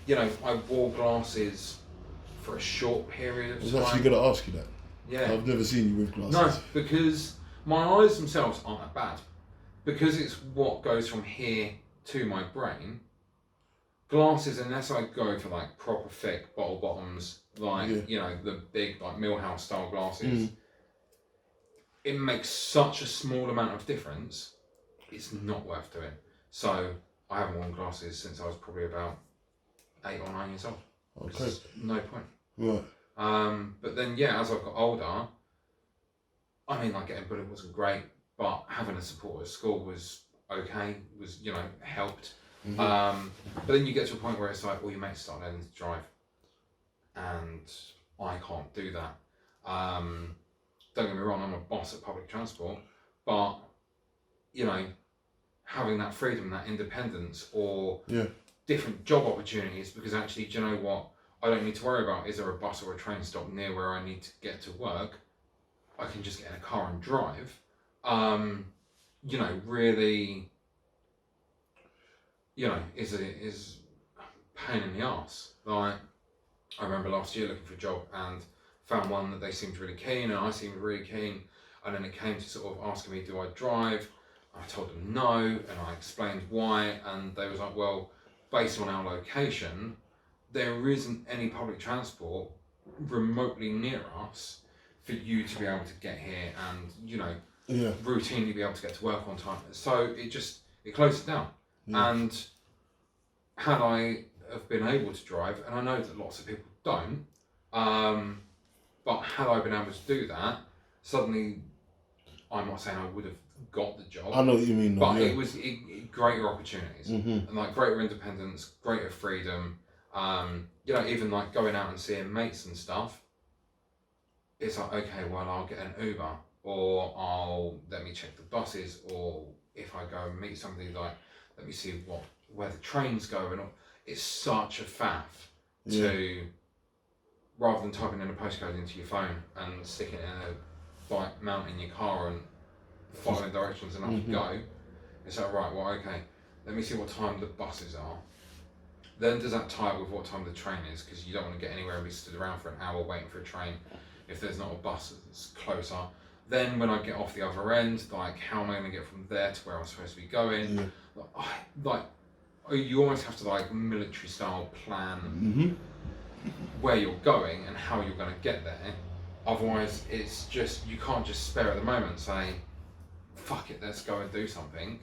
you know, I wore glasses for a short period of time. I was actually going to ask you that. Yeah. I've never seen you with glasses. No, because my eyes themselves aren't that bad. Because it's what goes from here to my brain, glasses, unless I go for like proper thick bottle bottoms, like, you know, the big like Millhouse style glasses, it makes such a small amount of difference, it's not worth doing. So I haven't worn glasses since I was probably about 8 or 9 years old. Okay. No point. Right. But then, yeah, as I've got older, I mean, like getting bullied wasn't great, but having a support at school was okay, was, you know, helped. But then you get to a point where it's like, well, your mates start learning to drive, and I can't do that. Don't get me wrong, I'm a boss at public transport, but, you know, having that freedom, that independence, or different job opportunities, because actually, do you know what? I don't need to worry about, is there a bus or a train stop near where I need to get to work? I can just get in a car and drive. You know, really, you know, is a pain in the arse. Like, I remember last year looking for a job and found one that they seemed really keen, and I seemed really keen. And then it came to sort of asking me, do I drive? I told them no, and I explained why, and they was like, well, based on our location, there isn't any public transport remotely near us for you to be able to get here and, you know, routinely be able to get to work on time. So it closed it down. And had I have been able to drive, and I know that lots of people don't, but had I been able to do that, suddenly, I'm not saying I would have got the job. I know what you mean, though, but it was greater opportunities, and like greater independence, greater freedom. You know, even like going out and seeing mates and stuff. It's like, okay, well, I'll get an Uber, or let me check the buses, or if I go and meet somebody, like, let me see where the trains go, and all. It's such a faff to, rather than typing in a postcode into your phone and sticking it in a like mount in your car and following directions and off you go. It's like, right, well, okay, let me see what time the buses are. Then does that tie up with what time the train is? Because you don't want to get anywhere and be stood around for an hour waiting for a train if there's not a bus that's closer. Then when I get off the other end, like, how am I going to get from there to where I'm supposed to be going? Like, you almost have to like military style plan where you're going and how you're going to get there. Otherwise, it's just, you can't just spare at the moment say, fuck it, let's go and do something,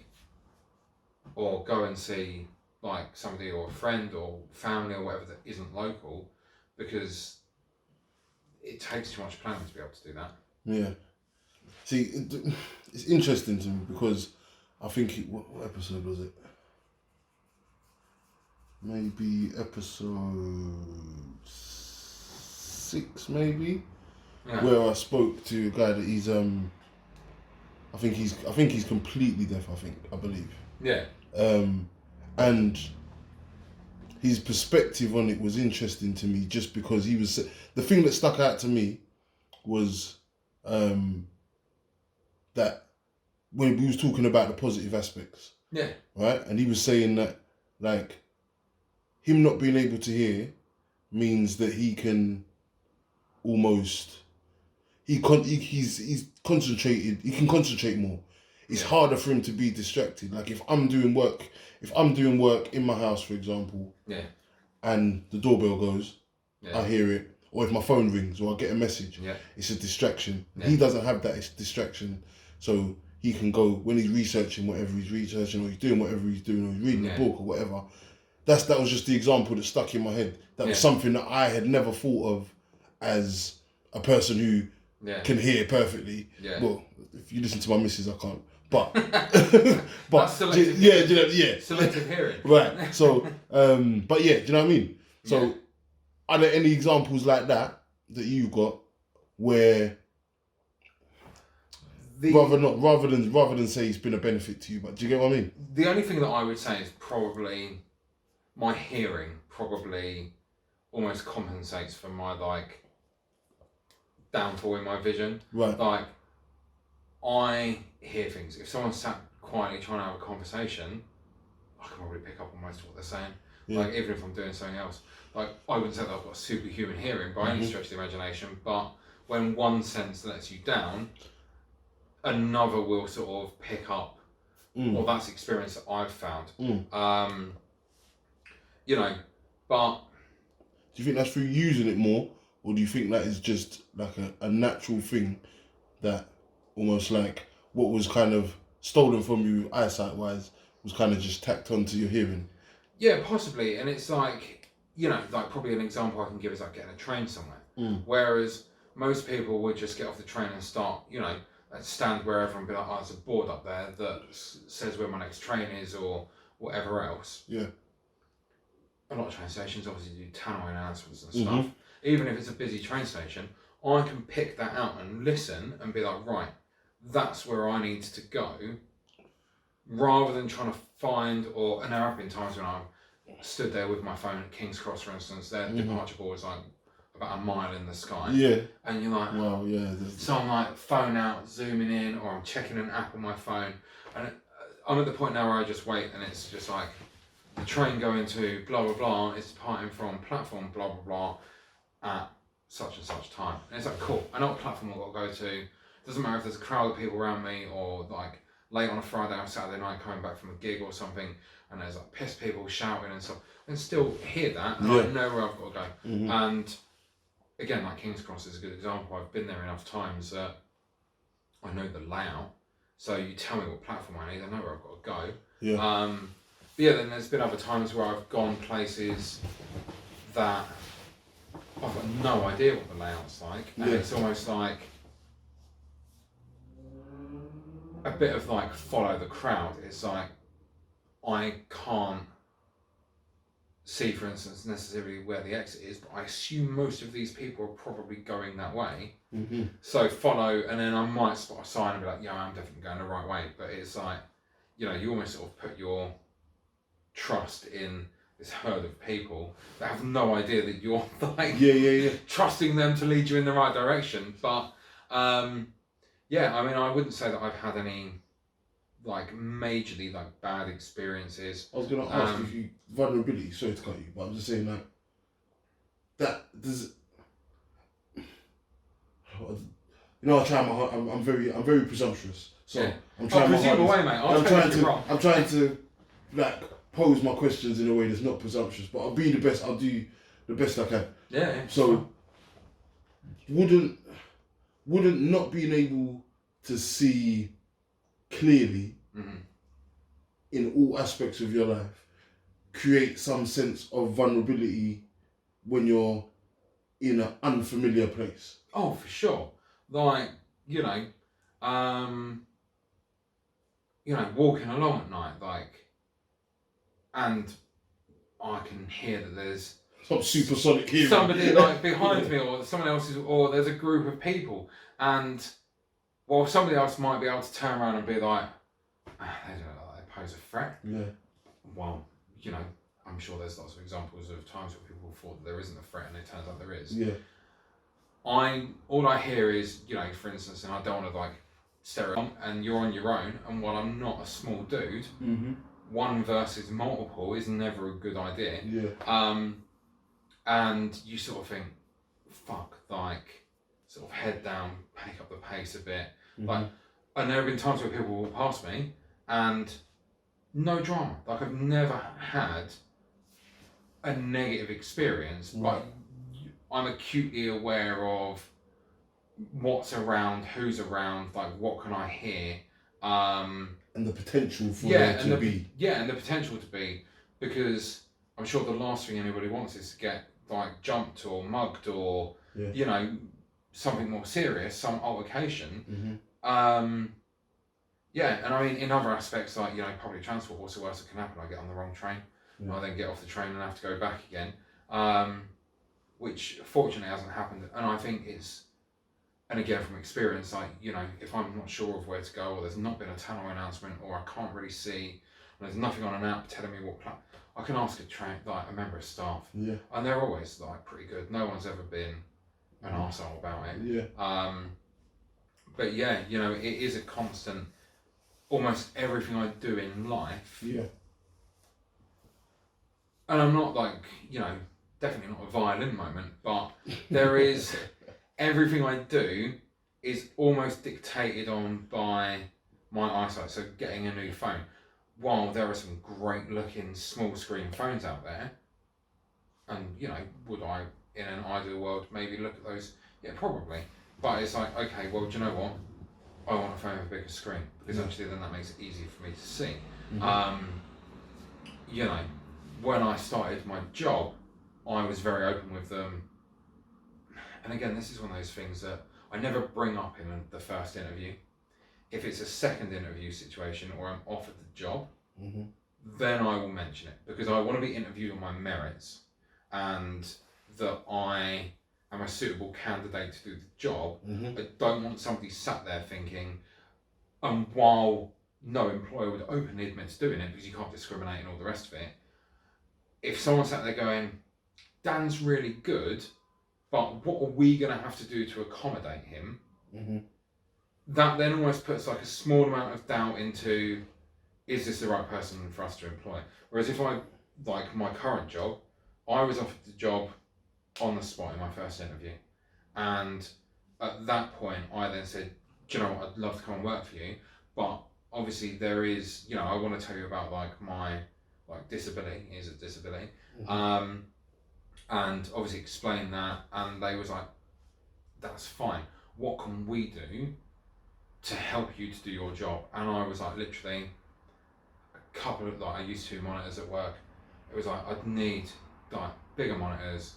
or go and see like somebody or a friend or family or whatever that isn't local, because it takes too much planning to be able to do that. Yeah. See, it's interesting to me because I think what episode was it? Maybe episode 6, maybe, where I spoke to a guy that he's I think he's completely deaf. I believe. Yeah. And his perspective on it was interesting to me, just because he was, the thing that stuck out to me was that when we was talking about the positive aspects. Yeah. Right, and he was saying that, like, him not being able to hear means that he can almost, he's concentrated, he can concentrate more. It's harder for him to be distracted. Like, if I'm doing work in my house, for example, and the doorbell goes, I hear it, or if my phone rings or I get a message, it's a distraction. He doesn't have that distraction, so he can go, when he's researching whatever he's researching, or he's doing whatever he's doing, or he's reading a book or whatever. That was just the example that stuck in my head. That was something that I had never thought of as a person who can hear perfectly. Yeah. Well, if you listen to my missus, I can't. But that's selective hearing. Selective hearing. Right. So, but yeah, do you know what I mean? So, are there any examples like that you've got where rather than say it's been a benefit to you, but do you get what I mean? The only thing that I would say is probably my hearing probably almost compensates for my like downfall in my vision. Right. Like, I hear things. If someone's sat quietly trying to have a conversation, I can probably pick up on most of what they're saying. Yeah. Like even if I'm doing something else, like I wouldn't say that I've got superhuman hearing by any stretch of the imagination, but when one sense lets you down, another will sort of pick up, or that's experience that I've found. You know, but do you think that's through using it more, or do you think that is just like a natural thing that almost like what was kind of stolen from you eyesight wise was kind of just tacked onto your hearing? Yeah, possibly. And it's like, you know, like probably an example I can give is like getting a train somewhere. Whereas most people would just get off the train and start, you know, stand wherever and be like, oh, there's a board up there that says where my next train is or whatever else. Yeah. A lot of train stations obviously do tannoy announcements and stuff. Even if it's a busy train station, I can pick that out and listen and be like, right, that's where I need to go, rather than trying to find, and there have been times when I've stood there with my phone at King's Cross, for instance, their departure board is like about a mile in the sky. Yeah. And you're like, wow, yeah. So I'm like, phone out, zooming in, or I'm checking an app on my phone. And I'm at the point now where I just wait and it's just like, the train going to blah, blah, blah, is departing from platform blah, blah, blah at such and such time. And it's like, cool, I know what platform I've got to go to. Doesn't matter if there's a crowd of people around me or like late on a Friday or Saturday night coming back from a gig or something and there's like pissed people shouting and stuff. I can still hear that and I know where I've got to go. And again, like King's Cross is a good example. I've been there enough times that I know the layout. So you tell me what platform I need, I know where I've got to go. Yeah. But yeah, then there's been other times where I've gone places that I've got no idea what the layout's like. And it's almost like a bit of like follow the crowd. It's like I can't see, for instance, necessarily where the exit is, but I assume most of these people are probably going that way. So follow, and then I might spot a sign and be like, yeah, I'm definitely going the right way. But it's like, you know, you almost sort of put your trust in this herd of people that have no idea that you're like trusting them to lead you in the right direction. But yeah, I mean, I wouldn't say that I've had any like majorly like bad experiences. I was gonna ask if you vulnerability. Sorry to cut you, but I'm just saying that does. You know, I try my hard. I'm very presumptuous. So I'm trying my hardest. Away, mate. I'm trying to like pose my questions in a way that's not presumptuous, but I'll be the best. I'll do the best I can. Yeah. So wouldn't not being able to see clearly in all aspects of your life create some sense of vulnerability when you're in an unfamiliar place? Oh, for sure. Like, you know, walking along at night, like, and I can hear that there's some supersonic hearing. Somebody like behind me, or someone else is, or there's a group of people, and well, somebody else might be able to turn around and be like, they don't know, they pose a threat. Yeah. Well, you know, I'm sure there's lots of examples of times where people thought that there isn't a threat, and it turns out there is. Yeah. All I hear is, you know, for instance, and I don't want to like stereotype, and you're on your own, and while I'm not a small dude, one versus multiple is never a good idea. Yeah. And you sort of think, fuck, like, sort of head down, pick up the pace a bit. Like, and there have been times where people walk past me, and no drama. Like, I've never had a negative experience, but I'm acutely aware of what's around, who's around, like what can I hear, and the potential for there to be. Yeah, and the potential to be, because I'm sure the last thing anybody wants is to get like jumped or mugged or you know, something more serious, some altercation. Yeah, and I mean in other aspects, like, you know, public transport, what's the worst that can happen? I get on the wrong train, I then get off the train and have to go back again. Which fortunately hasn't happened, and I think it's, and again from experience, like, you know, if I'm not sure of where to go, or there's not been a tannoy announcement, or I can't really see, and there's nothing on an app telling me what I can ask a member of staff, and they're always like pretty good. No one's ever been an arsehole about it. But yeah, you know, it is a constant. Almost everything I do in life, and I'm not like, definitely not a violin moment, but there is, everything I do is almost dictated on by my eyesight. So getting a new phone, while there are some great looking small screen phones out there, and would I, in an ideal world, maybe look at those? Yeah, probably. But it's like, okay, well, do you know what? I want a phone with a bigger screen, because actually then that makes it easier for me to see. When I started my job, I was very open with them. And again, this is one of those things that I never bring up in the first interview. If it's a second interview situation or I'm offered the job, then I will mention it, because I want to be interviewed on my merits and that I am a suitable candidate to do the job. I don't want somebody sat there thinking, while no employer would openly admit to doing it because you can't discriminate and all the rest of it, if someone sat there going, Dan's really good, but what are we going to have to do to accommodate him? That then almost puts like a small amount of doubt into, is this the right person for us to employ? Whereas if I, like my current job, I was offered the job on the spot in my first interview. And at that point, I then said, do you know what, I'd love to come and work for you. But obviously there is, I want to tell you about like my disability, is a disability. And obviously explain that. And they was like, that's fine. What can we do to help you to do your job? And I was like, literally, a couple of, I used 2 monitors at work. It was like, I'd need bigger monitors.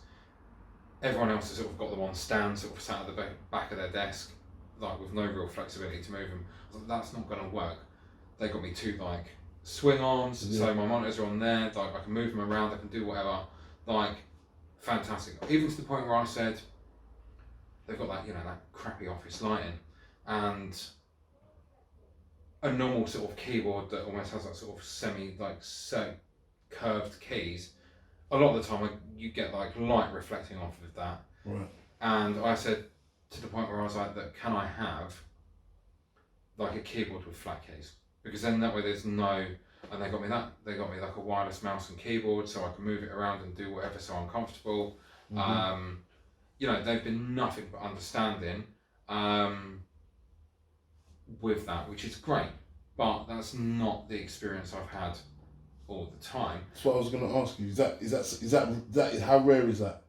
Everyone else has sort of got them on stands, sort of sat at the back of their desk, with no real flexibility to move them. I was like, that's not going to work. They got me 2 swing arms, so my monitors are on there. I can move them around. I can do whatever. Fantastic. Even to the point where I said, they've got that crappy office lighting, and a normal sort of keyboard that almost has that sort of curved keys. A lot of the time you get light reflecting off of that. Right. And I said, to the point where I was like, that can I have a keyboard with flat keys? Because then that way there's no, and they got me a wireless mouse and keyboard so I can move it around and do whatever so I'm comfortable. They've been nothing but understanding with that, which is great. But that's not the experience I've had all the time. That's what I was going to ask you. Is that how rare is that?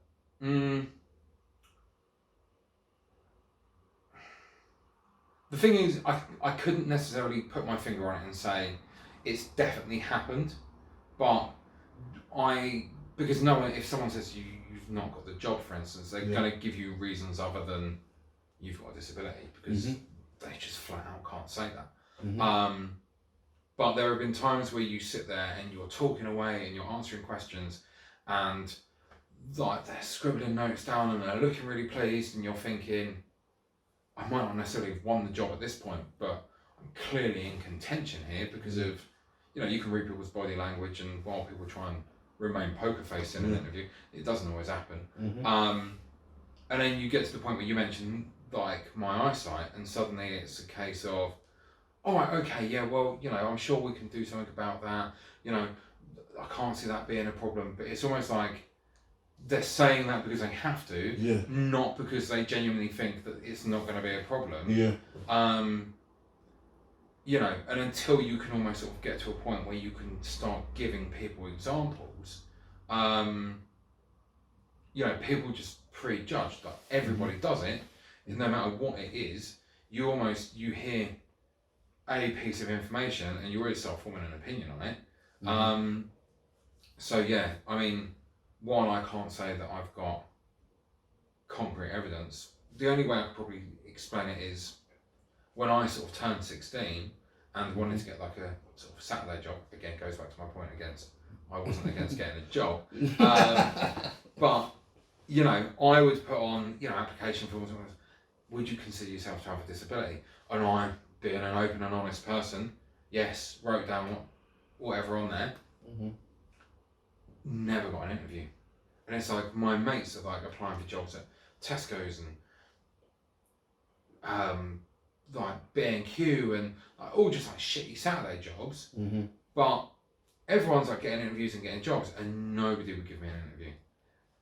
The thing is, I couldn't necessarily put my finger on it and say it's definitely happened, but because no one, if someone says you've not got the job, for instance, they're going to give you reasons other than you've got a disability, because they just flat out can't say that. But there have been times where you sit there and you're talking away and you're answering questions, and they're scribbling notes down and they're looking really pleased, and you're thinking, I might not necessarily have won the job at this point, but I'm clearly in contention here because of, you can read people's body language, and while people try and remain poker faced in an interview, it doesn't always happen. And then you get to the point where you mention my eyesight, and suddenly it's a case of, all right, okay, yeah, well, I'm sure we can do something about that. I can't see that being a problem, but it's almost like they're saying that because they have to, not because they genuinely think that it's not going to be a problem. And until you can almost sort of get to a point where you can start giving people examples, people just prejudge. Everybody does it, and no matter what it is, you hear a piece of information and you already start forming an opinion on it. So yeah, I mean, while I can't say that I've got concrete evidence, the only way I could probably explain it is when I sort of turned 16 and wanted to get a sort of Saturday job. Again, goes back to my point against, I wasn't against getting a job. But, I would put on, application forms, would you consider yourself to have a disability? And I, being an open and honest person, yes, wrote down whatever on there. Never got an interview. And it's my mates are applying for jobs at Tesco's and B&Q and all just shitty Saturday jobs. But everyone's like getting interviews and getting jobs, and nobody would give me an interview.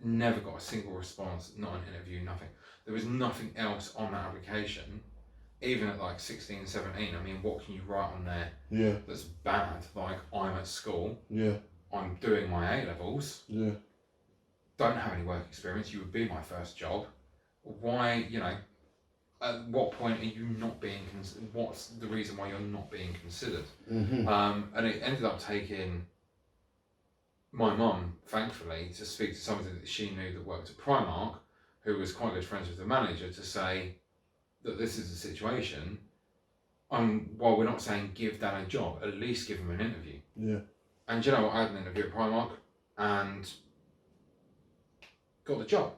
Never got a single response, not an interview, nothing. There was nothing else on that application, even at like 16, 17. I mean, what can you write on there that's bad? Like, I'm at school, I'm doing my A-levels, don't have any work experience, you would be my first job. Why, you know, at what point are you not being considered? What's the reason why you're not being considered? And it ended up taking my mum, thankfully, to speak to somebody that she knew that worked at Primark, who was quite good friends with the manager, to say that this is the situation. While we're not saying give Dan a job, at least give him an interview. And you know what? I had an interview at Primark and got the job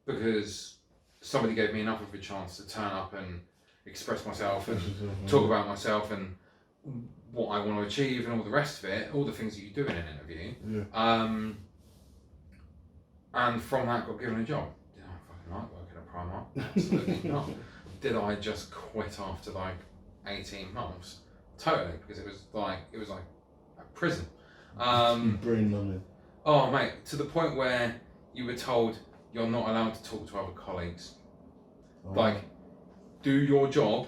because somebody gave me enough of a chance to turn up and express myself and talk about myself and what I want to achieve and all the rest of it, all the things that you do in an interview. And from that got given a job. Did I fucking like working at Primark? Absolutely not. Did I just quit after like 18 months? Totally, because it was like a prison. Brain numbing. Oh mate, to the point where you were told you're not allowed to talk to other colleagues. Like, do your job.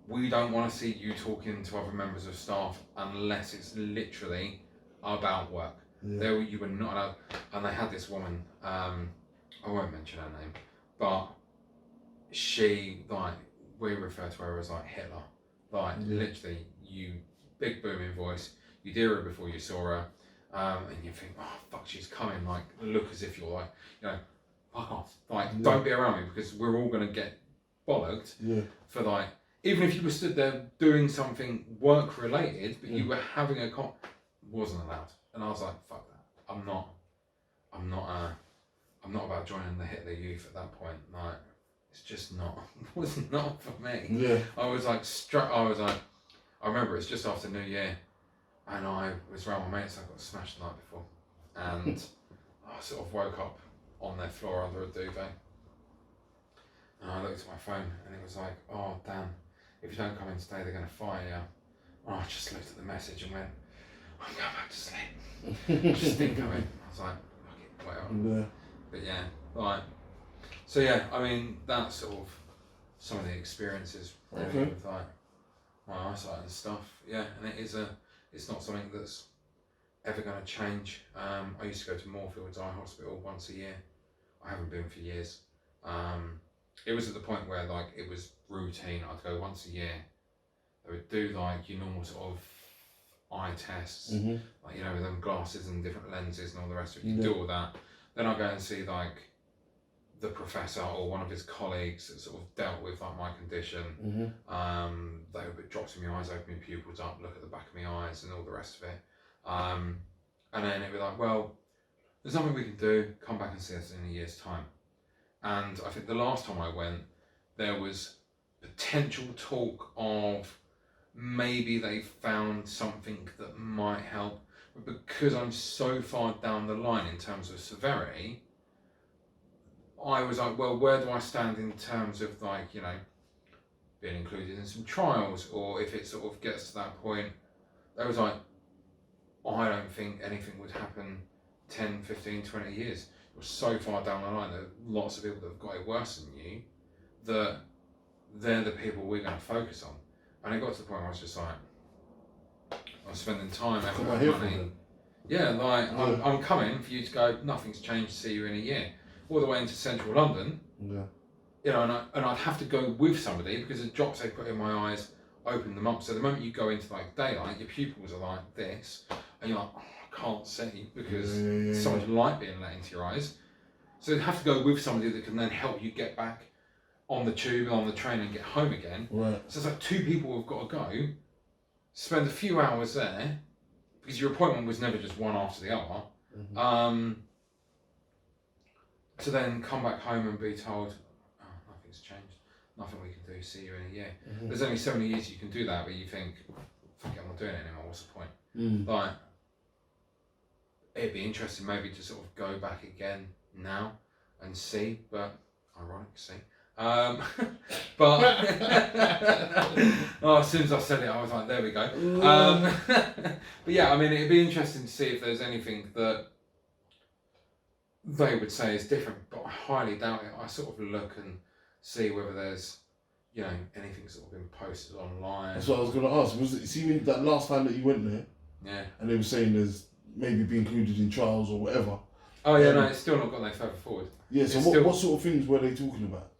We don't want to see you talking to other members of staff unless it's literally about work. You were not allowed. And they had this woman, I won't mention her name, but she, like, we refer to her as like Hitler. Like, literally, you big booming voice, you'd hear her before you saw her, and you think, oh fuck, she's coming. Like, look as if you're like, you know, fuck off. Like, don't be around me because we're all gonna get bollocked for like. Even if you were stood there doing something work related, but you were having a wasn't allowed. And I was like, fuck that. I'm not about joining the Hitler Youth at that point. Like, it's just not. It was not for me. I was like I remember it's just after New Year, and I was around my mates. I got smashed the night before, and I sort of woke up on their floor under a duvet. And I looked at my phone, and it was like, oh damn. If you don't come in today, they're going to fire you. And I just looked at the message and went, I'm going back to sleep. I just didn't come in. I was like, fuck it, whatever. But yeah, like, so yeah, I mean, that's sort of some of the experiences really with like my eyesight and stuff. Yeah, and it's not something that's ever going to change. I used to go to Moorfields Eye Hospital once a year. I haven't been for years. It was at the point where like it was routine. I'd go once a year. They would do like your normal sort of eye tests, like, you know, with them glasses and different lenses and all the rest of it. You do all that. Then I'd go and see like the professor or one of his colleagues that sort of dealt with like my condition. They would put drops in my eyes, open my pupils up, look at the back of my eyes and all the rest of it. And then it'd be like, well, there's nothing we can do. Come back and see us in a year's time. And I think the last time I went, there was potential talk of maybe they found something that might help. But because I'm so far down the line in terms of severity, I was like, well, where do I stand in terms of like, you know, being included in some trials, or if it sort of gets to that point, they was like, I don't think anything would happen 10, 15, 20 years. You're so far down the line, there are lots of people that have got it worse than you, that they're the people we're going to focus on. And it got to the point where I was just like, I'm spending time, effort, and money. Yeah, like, I'm coming for you to go, nothing's changed, see you in a year. All the way into central London. You know, and I'd have to go with somebody because the drops they put in my eyes open them up. So the moment you go into like daylight, your pupils are like this, and you're like, oh, I can't see because so much light being let into your eyes. So you'd have to go with somebody that can then help you get back on the tube and on the train and get home again. So it's like two people have got to go, spend a few hours there, because your appointment was never just one after the other. To then come back home and be told, oh, nothing's changed, nothing we can do, see you in a year. There's only so many years you can do that, but you think, fuck it, I'm not doing it anymore, what's the point? Like, it'd be interesting maybe to sort of go back again now and see, but ironic, see. But as soon as I said it, I was like, there we go. But yeah, I mean, it'd be interesting to see if there's anything that they would say is different, but I highly doubt it. I sort of look and see whether there's, anything sort of been posted online. That's what I was going to ask. Was it, see, that last time that you went there, yeah, and they were saying there's maybe be included in trials or whatever. Oh yeah, no, it's still not got no further forward. Yeah, so what sort of things were they talking about?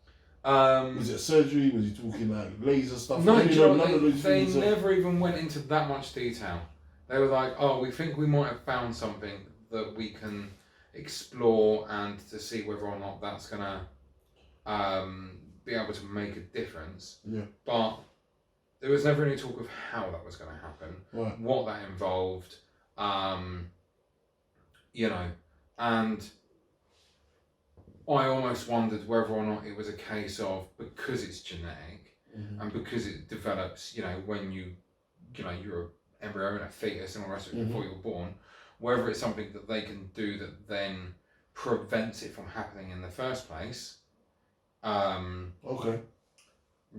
Was it surgery? Was he talking like laser stuff? No, they never even went into that much detail. They were like, oh, we think we might have found something that we can explore and to see whether or not that's going to be able to make a difference. Yeah. But there was never any talk of how that was going to happen, right. What that involved, and I almost wondered whether or not it was a case of, because it's genetic and because it develops, when you're an embryo and a fetus and all the rest of it before you're born, whether it's something that they can do that then prevents it from happening in the first place. Okay.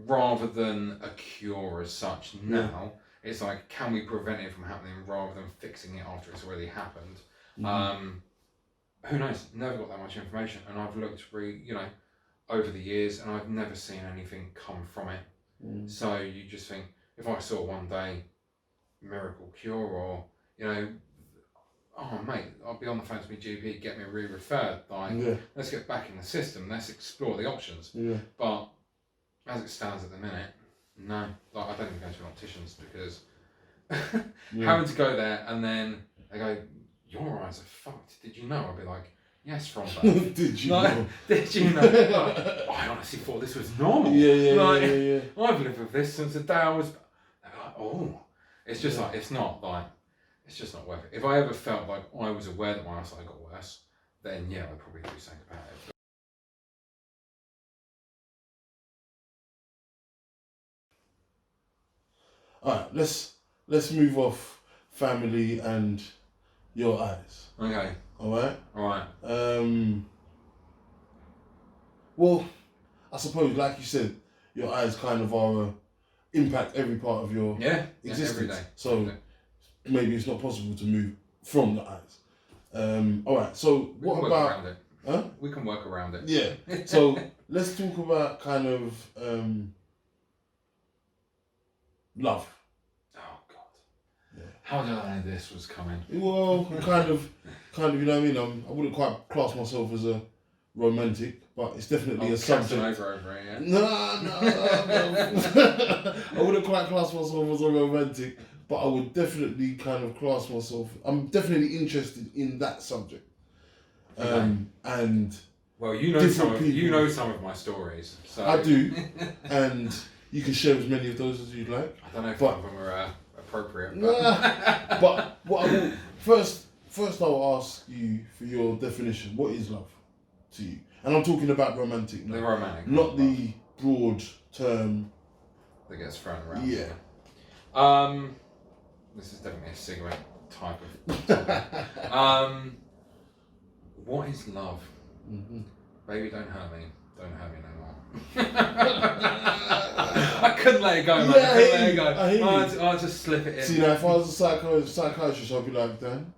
Rather than a cure as such now, it's like, can we prevent it from happening rather than fixing it after it's already happened? Who knows? Never got that much information, and I've looked over the years, and I've never seen anything come from it. So you just think, if I saw one day miracle cure, or oh mate, I'll be on the phone to my GP, get me re-referred. Let's get back in the system. Let's explore the options. Yeah. But as it stands at the minute, no. I don't even go to an optician's because having to go there and then they go, your eyes are fucked. Did you know? I'd be like, yes, from birth. Did you know? Did you know? I honestly thought this was normal. Yeah. I've lived with this since the day I was. Oh, it's just like it's not worth it. If I ever felt like I was aware that my eyesight got worse, then yeah, I'd probably do something about it. Alright, let's move off family and your eyes. Okay. Alright? Alright. Well, I suppose, like you said, your eyes kind of are impact every part of your existence. Every day. So maybe it's not possible to move from the eyes. Alright, so what about... Around it. Huh? We can work around it. Yeah. So let's talk about kind of love. Oh God. Yeah. How did I know this was coming? Well, kind of, you know what I mean? I wouldn't quite class myself as a romantic, but it's definitely a subject. Over it, yeah? No. I wouldn't quite class myself as a romantic, but I would definitely kind of class myself. I'm definitely interested in that subject. And well, you know some of my stories. So. I do, and you can share as many of those as you'd like. I don't know if one of them are appropriate. But, but what I will, first I'll ask you for your definition. What is love to you? And I'm talking about romantic now. The romantic. Not the broad term that gets thrown around. Yeah. This is definitely a cigarette type of topic. What is love? Baby, don't hurt me. Don't hurt me no more. I couldn't let it go, man. I couldn't let it go. I'll just slip it in. See, now if I was a psychiatrist, I'd be like, Dan,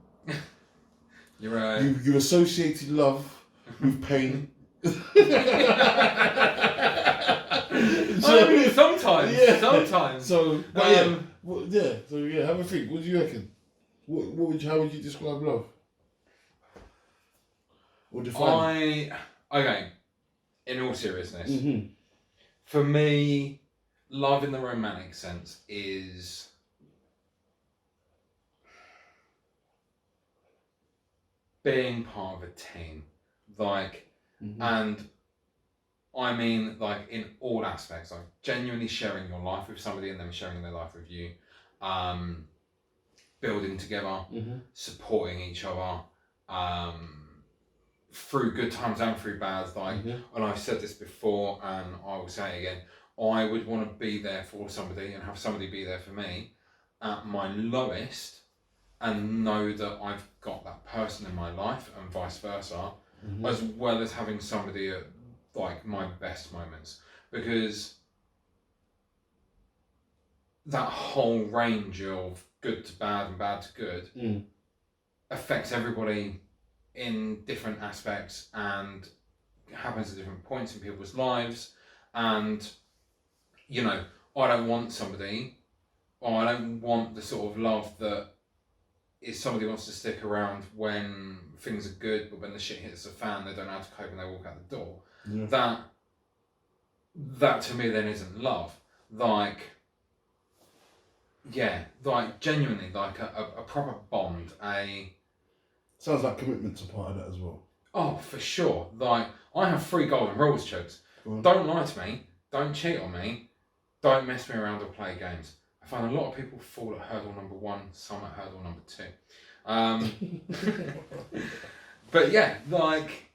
you're right. You associated love with pain. Sometimes. So, have a think. What do you reckon? How would you describe love? Or define? In all seriousness, for me, love in the romantic sense is being part of a team, and I mean, in all aspects, genuinely sharing your life with somebody and them sharing their life with you, building together, supporting each other, through good times and through bad. And I've said this before, and I will say it again. I would want to be there for somebody and have somebody be there for me at my lowest, and know that I've got that person in my life, and vice versa, as well as having somebody at like my best moments, because that whole range of good to bad and bad to good affects everybody in different aspects and happens at different points in people's lives. And you know, I don't want somebody, or I don't want the sort of love that is somebody wants to stick around when things are good, but when the shit hits the fan, they don't know how to cope and they walk out the door. Yeah. That to me then isn't love. Like, yeah, like genuinely, like a proper bond. Sounds like commitment's a part of that as well. Oh, for sure. Like, I have 3 golden rules, Chuks. Don't lie to me. Don't cheat on me. Don't mess me around or play games. I find a lot of people fall at hurdle number 1, some at hurdle number 2. But yeah, like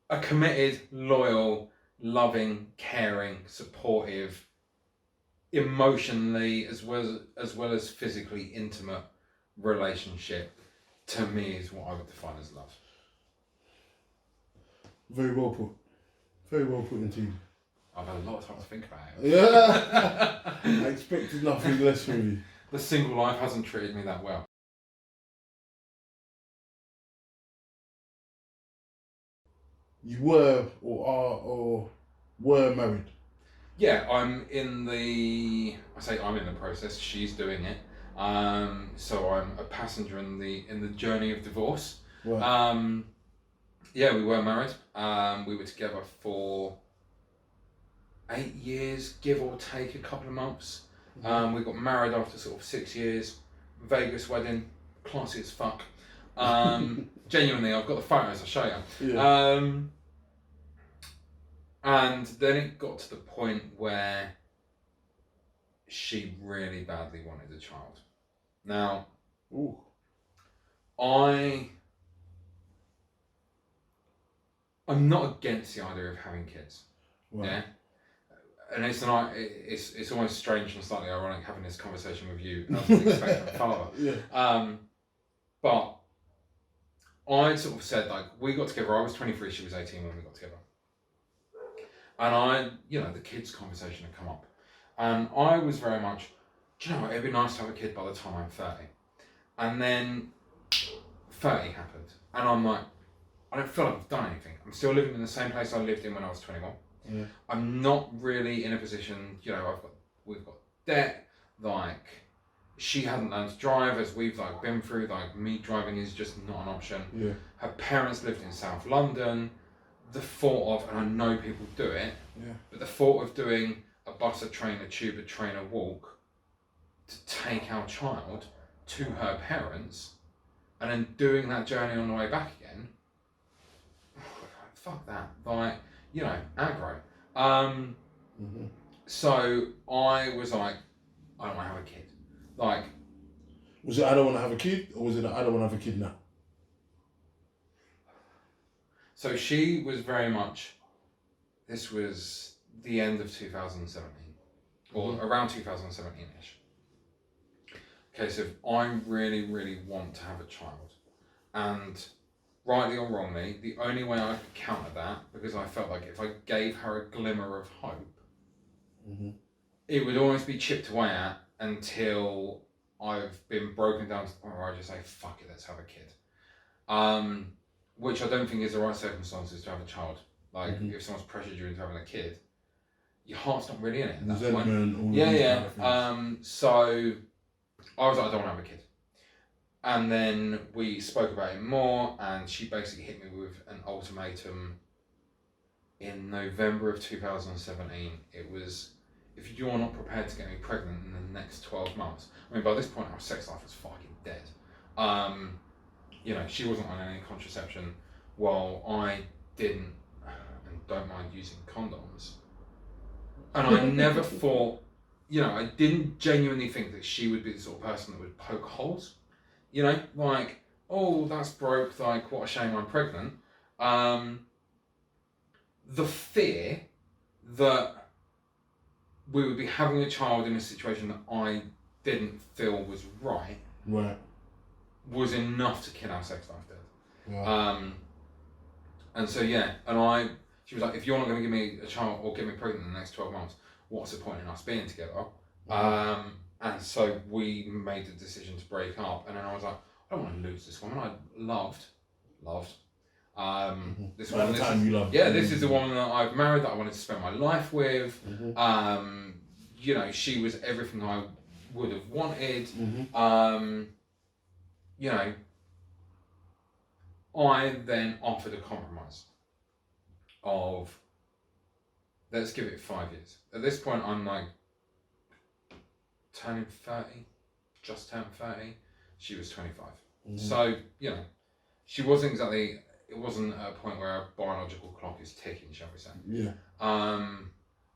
a committed, loyal, loving, caring, supportive, emotionally as well as physically intimate relationship, to me, is what I would define as love. Very well put. Very well put indeed. I've had a lot of time to think about it. Yeah. I expected nothing less from you. The single life hasn't treated me that well. You were or are or were married? Yeah, I'm in the process. She's doing it. So I'm a passenger in the journey of divorce. Right. Yeah, we were married. We were together for 8 years, give or take a couple of months. We got married after sort of 6 years. Vegas wedding, classy as fuck. Genuinely, I've got the photos, I'll show you. Yeah. And then it got to the point where she really badly wanted a child. Now, I'm not against the idea of having kids. Right. Yeah. And it's almost strange and slightly ironic having this conversation with you as an expectant father. Yeah. But I sort of said, like, we got together, I was 23, she was 18 when we got together. And the kids conversation had come up. And I was very much, do you know what, it'd be nice to have a kid by the time I'm 30. And then 30 happened. And I'm like, I don't feel like I've done anything. I'm still living in the same place I lived in when I was 21. Yeah. I'm not really in a position, we've got debt, like, she hadn't learned to drive as we've been through, me driving is just not an option. Yeah. Her parents lived in South London. The thought of, and I know people do it, but the thought of doing a bus, a train, a tube, a train, a walk to take our child to her parents and then doing that journey on the way back again, fuck that. Aggro. So I was like, I don't want to have a kid. Was it I don't want to have a kid, or was it I don't want to have a kid now? So she was very much, this was the end of 2017, or around 2017-ish. Okay, so I really, really want to have a child. And rightly or wrongly, the only way I could counter that, because I felt like if I gave her a glimmer of hope, it would always be chipped away at until I've been broken down to the point where I just say, fuck it, let's have a kid. Which I don't think is the right circumstances to have a child. If someone's pressured you into having a kid, your heart's not really in it at that point. Yeah. So I was like, I don't want to have a kid. And then we spoke about it more, and she basically hit me with an ultimatum in November of 2017. It was, if you're not prepared to get me pregnant in the next 12 months, I mean, by this point, our sex life was fucking dead. She wasn't on any contraception, while I didn't and don't mind using condoms. And I never thought, I didn't genuinely think that she would be the sort of person that would poke holes. Oh, that's broke, what a shame I'm pregnant. The fear that we would be having a child in a situation that I didn't feel was right. Was enough to kill our sex life dead. Wow. And so she was like, if you're not going to give me a child or get me pregnant in the next 12 months, what's the point in us being together? And so we made the decision to break up. And then I was like, I don't want to lose this woman I loved. This woman, this is the woman that I've married, that I wanted to spend my life with. You know, she was everything I would have wanted. You know, I then offered a compromise of, let's give it 5 years. At this point, I'm like turning 30, just turned 30. She was 25. So, you know, she wasn't exactly, it wasn't at a point where our biological clock is ticking, shall we say. Yeah. And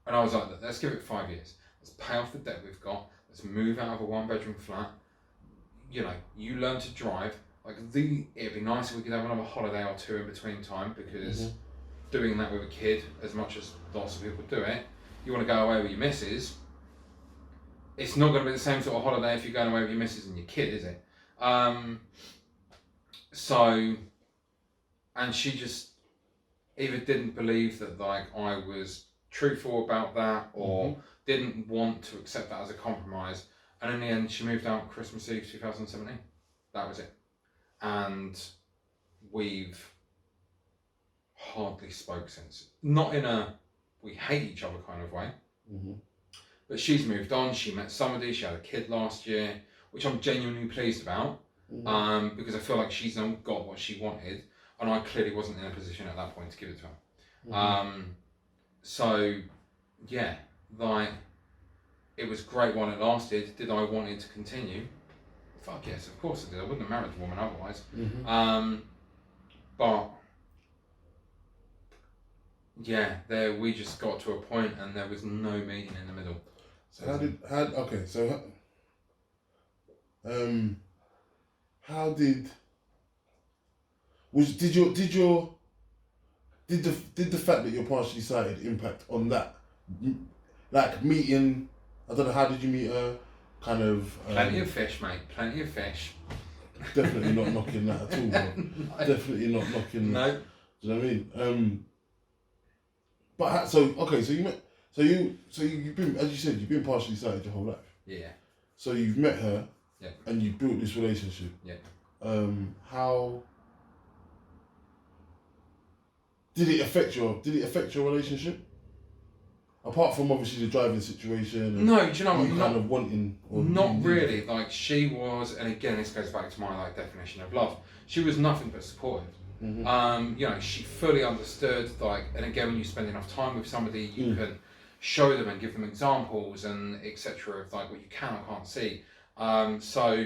I was like, let's give it 5 years. Let's pay off the debt we've got. Let's move out of a 1-bedroom flat. You know, you learn to drive. Like, it'd be nice if we could have another holiday or 2 in between time, because doing that with a kid, as much as lots of people do it, you want to go away with your missus. It's not going to be the same sort of holiday if you're going away with your missus and your kid, is it? And she just either didn't believe that, like, I was truthful about that, or didn't want to accept that as a compromise. And in the end, she moved out Christmas Eve 2017. That was it. And we've hardly spoke since. Not in a we hate each other kind of way. But she's moved on. She met somebody. She had a kid last year, which I'm genuinely pleased about, because I feel like she's now got what she wanted, and I clearly wasn't in a position at that point to give it to her. So, yeah, like, it was great while it lasted. Did I want it to continue? Fuck yes, of course I did. I wouldn't have married the woman otherwise. But yeah, we just got to a point and there was no meeting in the middle. So how did the fact that you're partially sighted impact on that? Like, meeting, I don't know, how did you meet her? Kind of plenty of fish, mate. Plenty of fish. Definitely not knocking that at all, bro. No. Definitely not knocking. No. Do you know what I mean? But so you've been, as you said, you've been partially sighted your whole life. Yeah. So you've met her. Yeah. And you built this relationship. Yeah. How did it affect your relationship? Apart from obviously the driving situation. And no, do you know what? Kind of wanting. Not really. Like, she was, and again, this goes back to my, like, definition of love. She was nothing but supportive. You know, she fully understood, like, and again, when you spend enough time with somebody, you can show them and give them examples and etc. of, like, what you can or can't see. So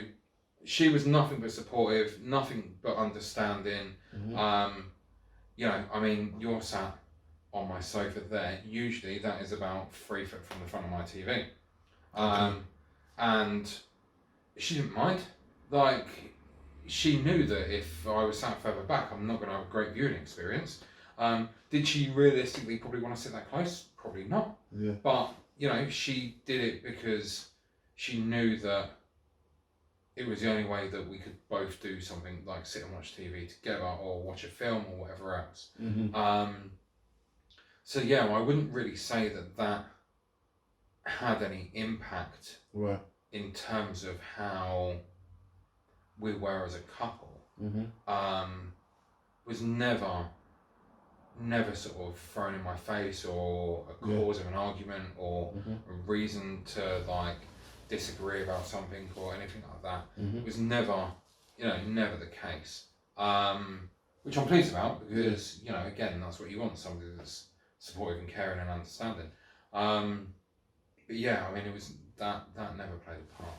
she was nothing but supportive, nothing but understanding. You know, I mean, you're sat on my sofa there. Usually that is about 3 foot from the front of my TV. And she didn't mind. Like, she knew that if I was sat further back, I'm not going to have a great viewing experience. Did she realistically probably want to sit that close? Probably not. Yeah. But, you know, she did it because she knew that it was the only way that we could both do something, like sit and watch TV together or watch a film or whatever else. So yeah, I wouldn't really say that had any impact in terms of how we were as a couple. Was never sort of thrown in my face or a cause of an argument or a reason to, like, disagree about something or anything like that. It was never the case. Which I'm pleased about, because, you know, again, that's what you want, somebody that's supportive and caring and understanding. But yeah, I mean, it was that never played a part.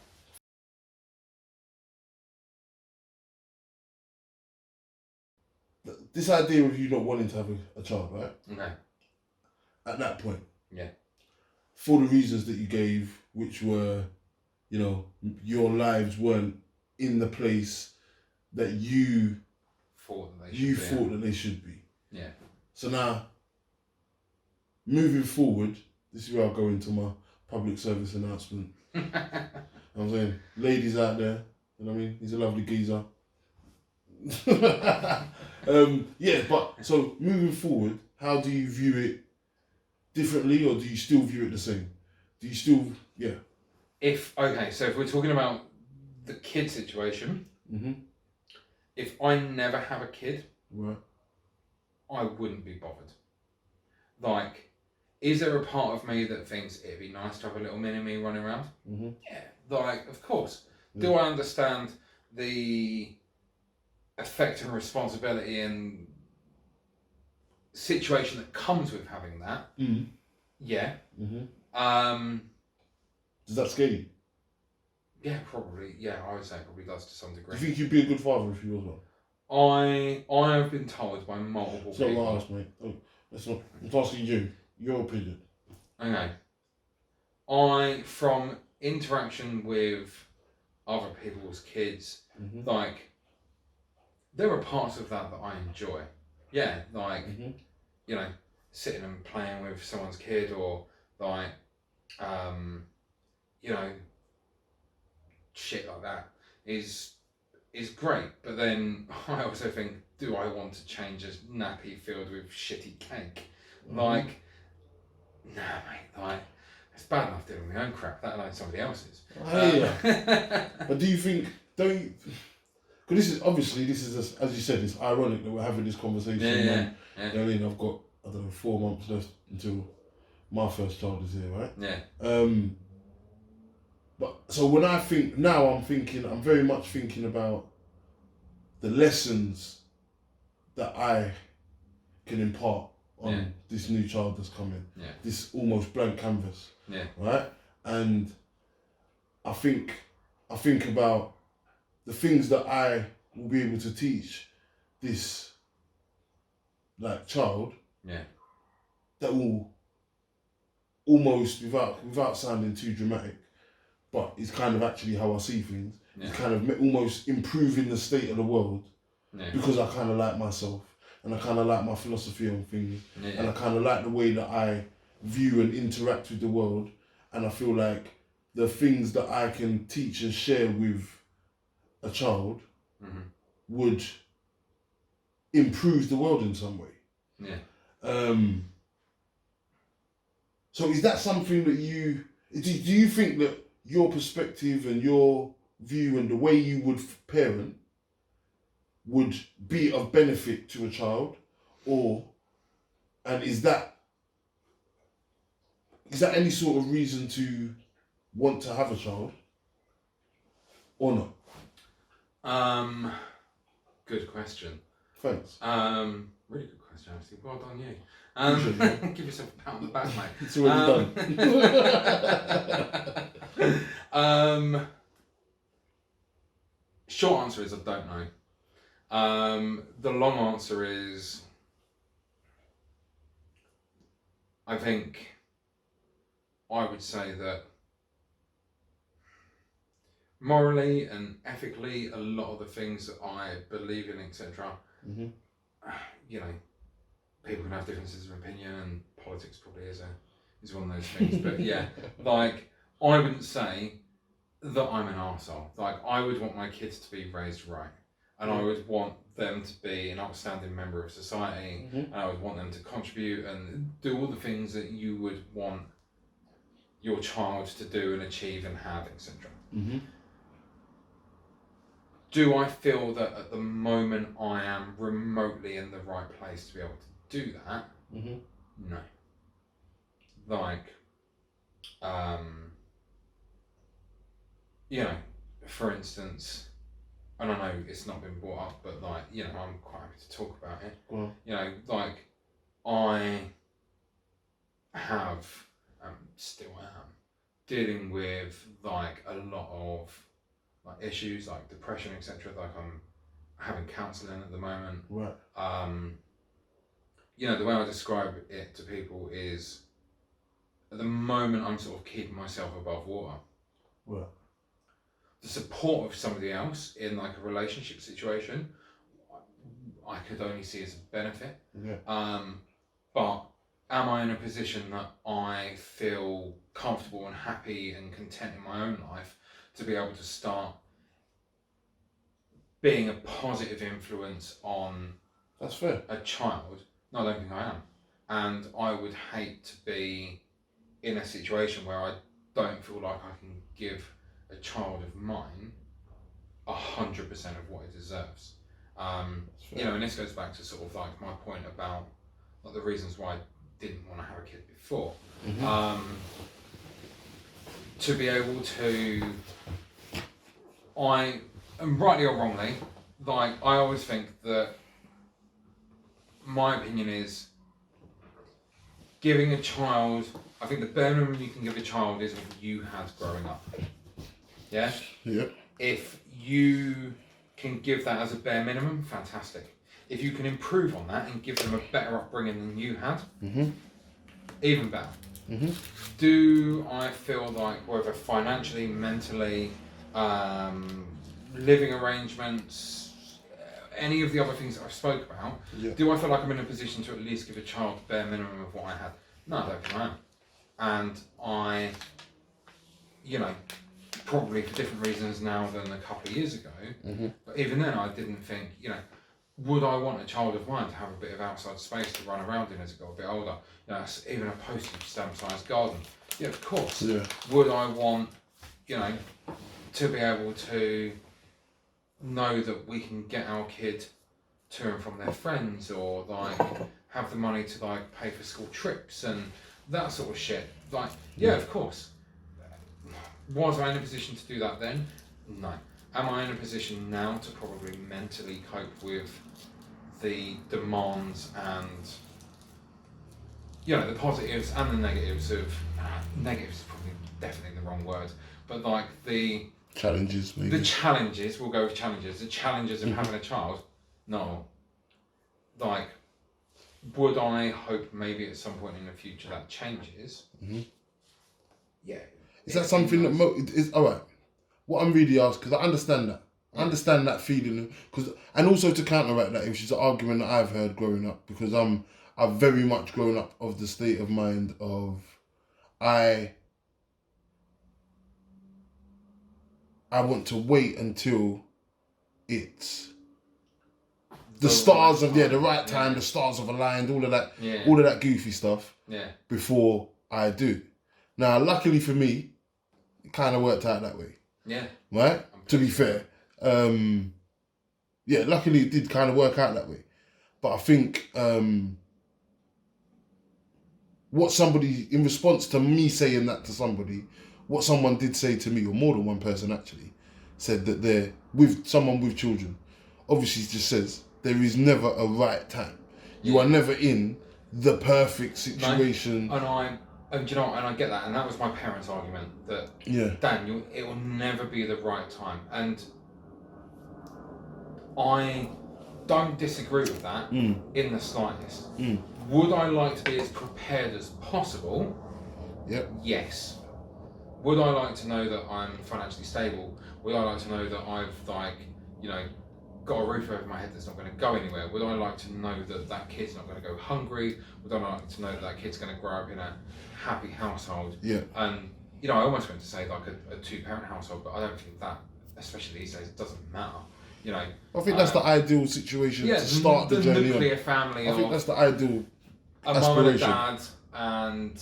This idea of you not wanting to have a child, right? Okay. At that point. Yeah. For the reasons that you gave, which were, you know, your lives weren't in the place that you thought that they should be. Yeah. So now, moving forward, this is where I'll go into my public service announcement. I'm saying, ladies out there, you know what I mean? He's a lovely geezer. Yeah, but so moving forward, how do you view it differently, or do you still view it the same? Do you still, yeah? So if we're talking about the kid situation, Mm-hmm. if I never have a kid, Right. I wouldn't be bothered. Like, is there a part of me that thinks it'd be nice to have a little mini-me running around? Mm-hmm. Yeah, like, of course. Yeah. Do I understand the effect and responsibility and situation that comes with having that? Mm-hmm. Yeah. Mm-hmm. Does that scare you? Yeah, probably. Yeah, I would say it probably does to some degree. Do you think you'd be a good father if you was one? I have been told by multiple people. It's not last, mate. That's not. I'm asking you. Your opinion. Okay. From interaction with other people's kids, Mm-hmm. like, there are parts of that I enjoy. Yeah, like, you know, sitting and playing with someone's kid, or like, you know, shit like that is great. But then I also think, do I want to change a nappy filled with shitty cake? Mm-hmm. Like, nah, mate. Like, it's bad enough dealing with my own crap, let alone somebody else's. But do you think? Don't. Because this is as you said, it's ironic that we're having this conversation. Yeah. You know what I mean? I've got 4 months left until my first child is here, right? Yeah. But so when I think now, I'm very much thinking about the lessons that I can impart on this new child that's coming. Yeah. This almost blank canvas. Yeah. Right? And I think about the things that I will be able to teach this child. Yeah. That will almost, without sounding too dramatic, but it's kind of actually how I see things. Yeah. It's kind of almost improving the state of the world. Yeah. Because I kind of like myself, and I kind of like my philosophy on things, and I kind of like the way that I view and interact with the world, and I feel like the things that I can teach and share with a child would improve the world in some way. Yeah. So is that something that do you think that your perspective and your view and the way you would parent would be of benefit to a child, and is that any sort of reason to want to have a child or not? Good question. Thanks. Really good question, actually. Well done, you. Give yourself a pat on the back, mate. It's already done. Short answer is I don't know. The long answer is I think I would say that morally and ethically, a lot of the things that I believe in, etc., you know, people can have differences of opinion, and politics probably is one of those things. But yeah, like, I wouldn't say that I'm an arsehole. Like, I would want my kids to be raised right, and I would want them to be an upstanding member of society, and I would want them to contribute and do all the things that you would want your child to do and achieve and have, etc. Do I feel that at the moment I am remotely in the right place to be able to do that? No. Like, you know, for instance, and I know it's not been brought up, but like, you know, I'm quite happy to talk about it. You know, like, I have, still am, dealing with like a lot of like issues like depression, etc. Like, I'm having counselling at the moment. Right. You know, the way I describe it to people is, at the moment I'm sort of keeping myself above water. Right. The support of somebody else in like a relationship situation, I could only see as a benefit. Yeah. But am I in a position that I feel comfortable and happy and content in my own life to be able to start being a positive influence on That's fair. a child, no, I don't think I am. And I would hate to be in a situation where I don't feel like I can give a child of mine 100% of what it deserves. You know, and this goes back to sort of like my point about like the reasons why I didn't want to have a kid before. To be able to, and rightly or wrongly, like I always think that my opinion is giving a child, I think the bare minimum you can give a child is what you had growing up. Yeah? Yeah. If you can give that as a bare minimum, fantastic. If you can improve on that and give them a better upbringing than you had, even better. Do I feel like whether financially, mentally, living arrangements, any of the other things that I've spoke about, do I feel like I'm in a position to at least give a child the bare minimum of what I had? No, I don't think I am. And I, you know, probably for different reasons now than a couple of years ago, but even then I didn't think, you know, would I want a child of mine to have a bit of outside space to run around in as it got a bit older? You know, even a postage stamp sized garden. Yeah, of course. Yeah. Would I want, you know, to be able to know that we can get our kid to and from their friends, or like have the money to like pay for school trips and that sort of shit? Like, yeah, of course. Was I in a position to do that then? No. Am I in a position now to probably mentally cope with the demands and, you know, the positives and the negatives of, negatives is probably definitely the wrong word, but like the challenges, maybe. The challenges, we'll go with challenges, the challenges of having a child? No. Like, would I hope maybe at some point in the future that changes? Yeah. Is that something that is alright? What I'm really asking, because I understand that. I understand that feeling, and also to counteract that, which is an argument that I've heard growing up, because I've very much grown up of the state of mind of I want to wait until it's the stars of the right time, the stars have aligned, all of that goofy stuff before I do. Now, luckily for me, it kind of worked out that way. Yeah. Right? To be fair. Luckily it did kind of work out that way. But I think what somebody, in response to me saying that to somebody, what someone did say to me, or more than one person actually, said that they're with someone with children, obviously just says there is never a right time. You are never in the perfect situation. No. And you know, and I get that, and that was my parents' argument that Dan, it will never be the right time, and I don't disagree with that in the slightest. Would I like to be as prepared as possible? Yep. Yes. Would I like to know that I'm financially stable? Would I like to know that I've got a roof over my head that's not going to go anywhere? Would I like to know that that kid's not going to go hungry? Would I like to know that that kid's going to grow up in a happy household? Yeah. And, I almost went to say like a two-parent household, but I don't think that, especially these days, it doesn't matter. I think that's the ideal situation to start the journey. The nuclear family. I think that's the ideal a mum and a dad, and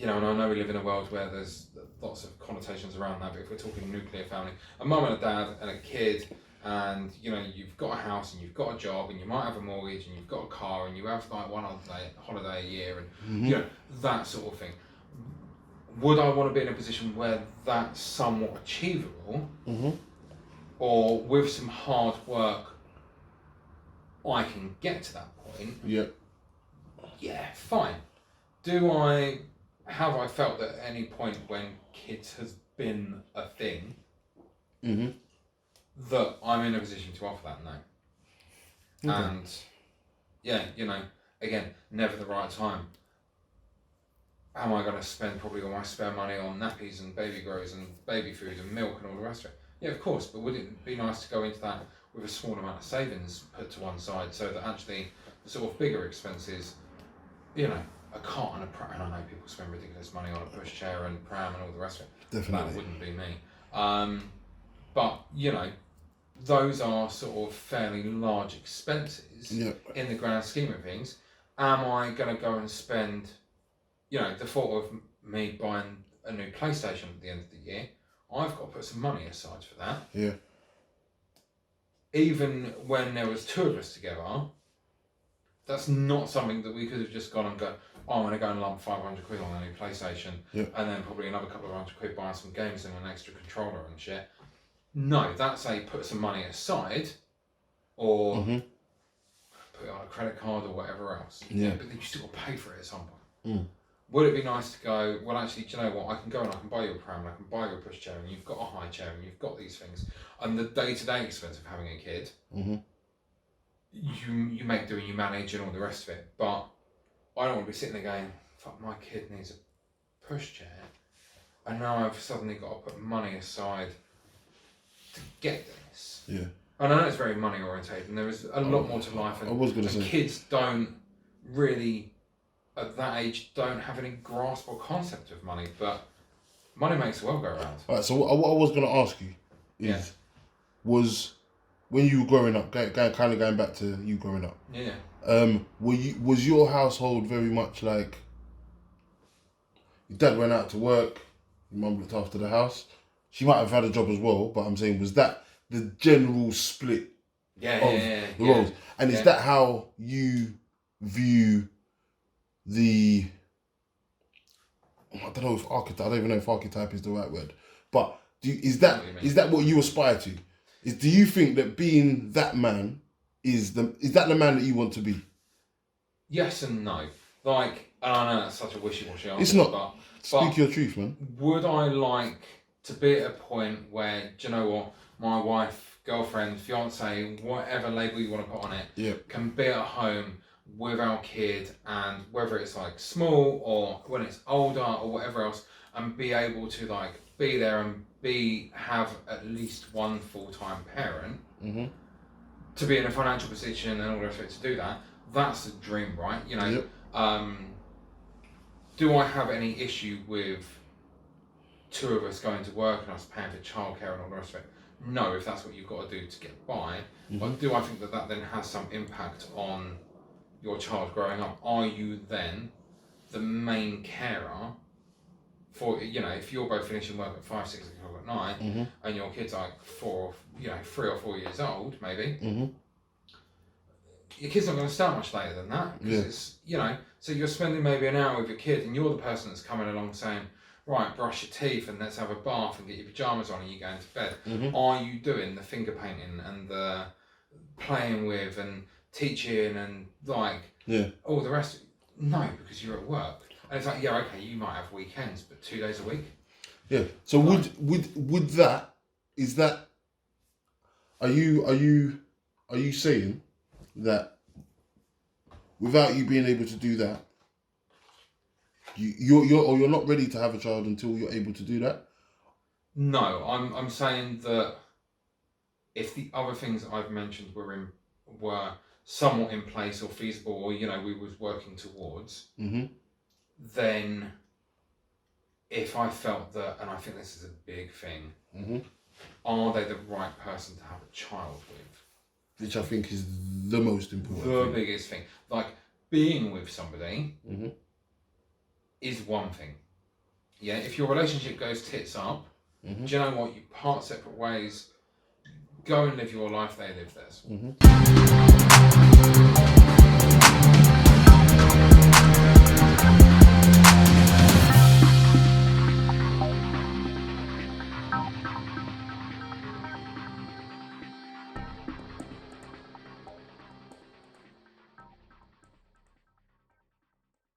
and I know we live in a world where there's lots of connotations around that, but if we're talking nuclear family, a mum and a dad and a kid, and you've got a house and you've got a job and you might have a mortgage and you've got a car and you have like one holiday a year and that sort of thing. Would I want to be in a position where that's somewhat achievable, or with some hard work I can get to that point? Yeah, fine. Have I felt at any point when kids has been a thing that I'm in a position to offer that? No. And again, never the right time. Am I going to spend probably all my spare money on nappies and baby grows and baby food and milk and all the rest of it? Yeah, of course, but would it be nice to go into that with a small amount of savings put to one side, so that actually the sort of bigger expenses, a cot and a pram, and I know people spend ridiculous money on a pushchair and pram and all the rest of it. Definitely. That wouldn't be me. But, those are sort of fairly large expenses in the grand scheme of things. Am I going to go and spend, the thought of me buying a new PlayStation at the end of the year, I've got to put some money aside for that. Yeah. Even when there was two of us together, that's not something that we could have just gone and go, I'm going to go and lump 500 quid on a new PlayStation, and then probably another couple of £100 buying some games and an extra controller and shit. No, that's a put some money aside, or put it on a credit card or whatever else. Yeah. But then you still got to pay for it at some point. Would it be nice to go, well, actually, do you know what? I can go and I can buy you a pram, and I can buy you a pushchair, and you've got a high chair, and you've got these things. And the day-to-day expense of having a kid, you make do and you manage and all the rest of it. But I don't want to be sitting there going, fuck, my kid needs a pushchair, and now I've suddenly got to put money aside to get this. Yeah. And I know it's very money orientated, and there is a lot more to life. And, I was going to say, kids don't really, at that age, don't have any grasp or concept of money, but money makes the world go around. Alright, so what I was going to ask you is, was when you were growing up, kind of going back to you growing up. Yeah. Was your household very much like your dad went out to work, your mum looked after the house? She might have had a job as well, but I'm saying, was that the general split of the roles? And is that how you view the, I don't know if archetype, I don't even know if archetype is the right word, but is that what you aspire to? Do you think that being that man is that the man that you want to be? Yes and no. Like, and I know that's such a wishy-washy answer. It's not. Speak your truth, man. Would I like to be at a point where, do you know what, my wife, girlfriend, fiance, whatever label you want to put on it, can be at home with our kid, and whether it's like small or when it's older or whatever else, and be able to like be there and have at least one full-time parent, to be in a financial position and all the rest of it to do that, that's the dream, right? Do I have any issue with two of us going to work and us paying for childcare and all the rest of it? No, if that's what you've got to do to get by. But do I think that then has some impact on your child growing up? Are you then the main carer for, if you're both finishing work at 5, 6 o'clock at night, and your kid's like 3 or 4 years old, maybe, your kid's not going to start much later than that, because it's, so you're spending maybe an hour with your kid, and you're the person that's coming along saying, right, brush your teeth and let's have a bath and get your pyjamas on and you're going to bed. Are you doing the finger painting and the playing with and teaching and all the rest? No, because you're at work. And it's like, okay, you might have weekends, but 2 days a week. Yeah. So would that, is that, are you saying that without you being able to do that, you're not ready to have a child until you're able to do that? No, I'm saying that if the other things I've mentioned were somewhat in place or feasible, or we was working towards, then if I felt that, and I think this is a big thing, are they the right person to have a child with? Which I think is the most important thing. The biggest thing. Like, being with somebody is one thing. Yeah, if your relationship goes tits up, do you know what? You part separate ways, go and live your life, they live theirs.